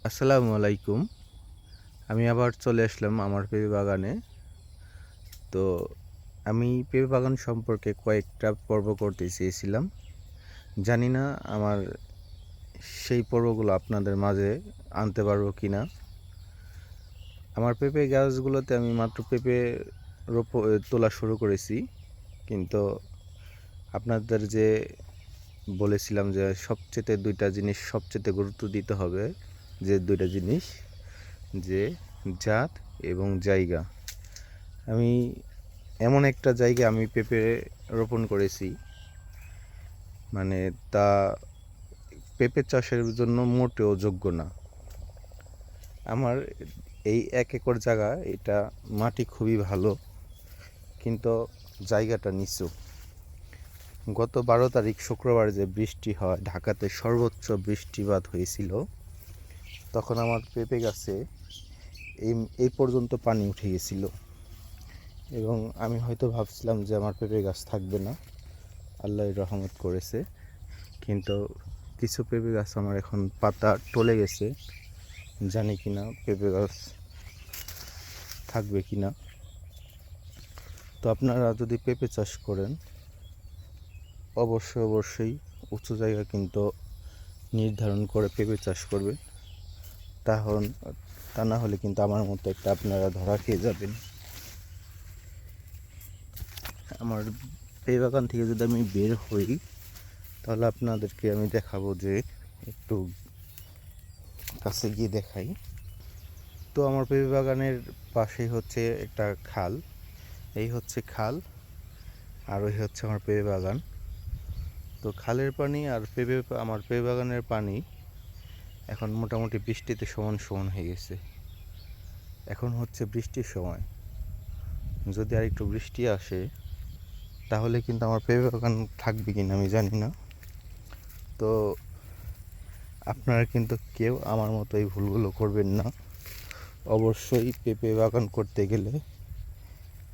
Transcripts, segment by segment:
আসসালামু আলাইকুম। আমি আবার চলে আসলাম আমার পেঁপে বাগানে। তো আমি পেঁপে বাগান সম্পর্কে কয়েকটা পর্ব করতে চেয়েছিলাম। জানি না আমার সেই পর্বগুলো আপনাদের মাঝে আনতে পারবো কি না। আমার পেঁপে গাছগুলোতে আমি মাত্র পেঁপে তোলা শুরু করেছি, কিন্তু আপনাদের যে বলেছিলাম যে সবচেয়ে দুইটা জিনিস সবচেয়ে গুরুত্ব দিতে হবে, যে দুইটা জিনিস, যে জাত এবং জায়গা। আমি এমন একটা জায়গায় আমি পেঁপে রোপণ করেছি, মানে তা পেঁপে চাষের জন্য মোটেও যোগ্য না। আমার এই 1 একর জায়গা, এটা মাটি খুবই ভালো, কিন্তু জায়গাটা নিচু। গত 12 তারিখ শুক্রবার যে বৃষ্টি হয়, ঢাকাতে সর্বোচ্চ বৃষ্টিপাত হয়েছিল, তখন আমার পেঁপে গাছে এই পর্যন্ত পানি উঠে গেছিল এবং আমি হয়তো ভাবছিলাম যে আমার পেঁপে গাছ থাকবে না। আল্লাহর রহমত করেছে, কিন্তু কিছু পেঁপে গাছ আমার এখন পাতা টলে গেছে। জানি কি না পেঁপে গাছ থাকবে কি না। তো আপনারা যদি পেঁপে চাষ করেন, অবশ্যই উঁচু জায়গা কিন্তু নির্ধারণ করে পেঁপে চাষ করবেন। তা না হলে কিন্তু আমার মতো একটা আপনারা ধরা খেয়ে যাবেন। আমার পেঁপে বাগান থেকে যদি আমি বের হই, তাহলে আপনাদেরকে আমি দেখাবো, যে একটু কাছে গিয়ে দেখাই। তো আমার পেঁপে বাগানের পাশেই হচ্ছে একটা খাল। এই হচ্ছে খাল, আর ওই হচ্ছে আমার পেঁপে বাগান। তো খালের পানি আর আমার পেঁপে বাগানের পানি এখন মোটামুটি বৃষ্টিতে সমান সমান হয়ে গেছে। এখন হচ্ছে বৃষ্টির সময়, যদি আর একটু বৃষ্টি আসে তাহলে কিন্তু আমার পেঁপে বাগান থাকবে কিনা আমি জানি না। তো আপনারা কিন্তু কেউ আমার মতো এই ভুলগুলো করবেন না। অবশ্যই পেঁপে বাগান করতে গেলে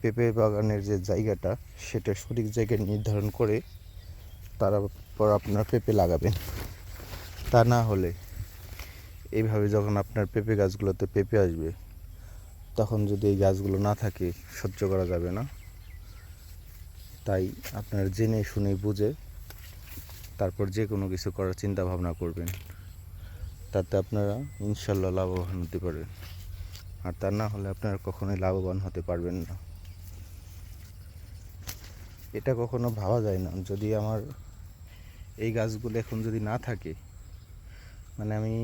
পেঁপে বাগানের যে জায়গাটা, সেটা সঠিক জায়গায় নির্ধারণ করে তারপর আপনার পেঁপে লাগাবেন। তা না হলে এইভাবে যখন আপনার পেঁপে গাছগুলোতে পেঁপে আসবে, তখন যদি এই গাছগুলো না থাকে, সহ্য করা যাবে না। তাই আপনার জেনে শুনে বুঝে তারপর যে কোনো কিছু করার চিন্তা ভাবনা করবেন, তাতে আপনারা ইনশাল্লাহ লাভবান হতে পারবেন। আর তা না হলে আপনারা কখনোই লাভবান হতে পারবেন না। এটা কখনো ভাবা যায় না, যদি আমার এই গাছগুলো এখন যদি না থাকে, মানে আমি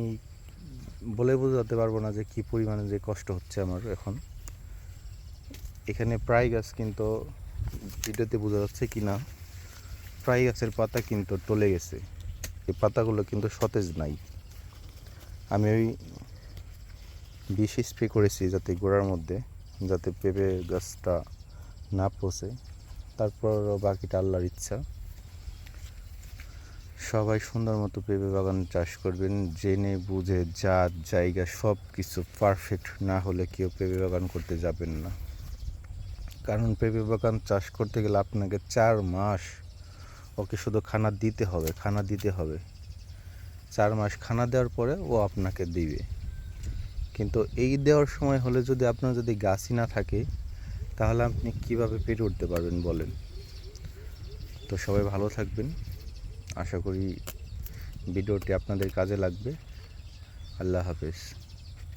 বলে বোঝাতে পারবো না যে কী পরিমাণে যে কষ্ট হচ্ছে আমার এখন। এখানে প্রায় গাছ কিন্তু, ভিডিওতে বোঝা যাচ্ছে কি না, প্রায় গাছের পাতা কিন্তু টলে গেছে। এই পাতাগুলো কিন্তু সতেজ নাই। আমি ওই বিষ স্প্রে করেছি যাতে গোড়ার মধ্যে, যাতে পেঁপে গাছটা না পচে। তারপর বাকিটা আল্লাহর ইচ্ছা। সবাই সুন্দর মতো পেঁপে বাগান চাষ করবেন, জেনে বুঝে জাত জায়গা সব কিছু পারফেক্ট না হলে কেউ পেঁপে বাগান করতে যাবেন না। কারণ পেঁপে বাগান চাষ করতে গেলে আপনাকে 4 মাস ওকে শুধু খানা দিতে হবে। 4 মাস খানা দেওয়ার পরে ও আপনাকে দিবে। কিন্তু এই দেওয়ার সময় হলে যদি আপনার যদি গাছই না থাকে, তাহলে আপনি কীভাবে পেরে উঠতে পারবেন বলেন? তো সবাই ভালো থাকবেন। আশা করি ভিডিওটি আপনাদের কাজে লাগবে। আল্লাহ হাফেজ।